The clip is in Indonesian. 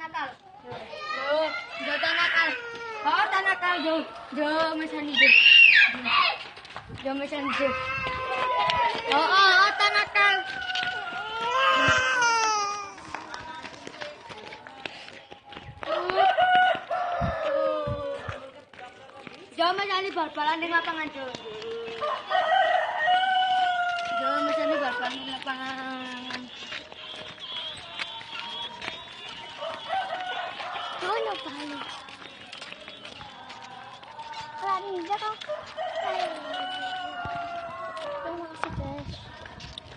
nakal. Jo tak nakal. Oh, tak nakal Jo mesan Jo. Jo mesan Jo. Oh, tak nakal. Jo mesani bal-balan ning lapangan Jo. Jo mesani bal-balan ning lapangan. Ano pala? Lari aja kok. Ayo.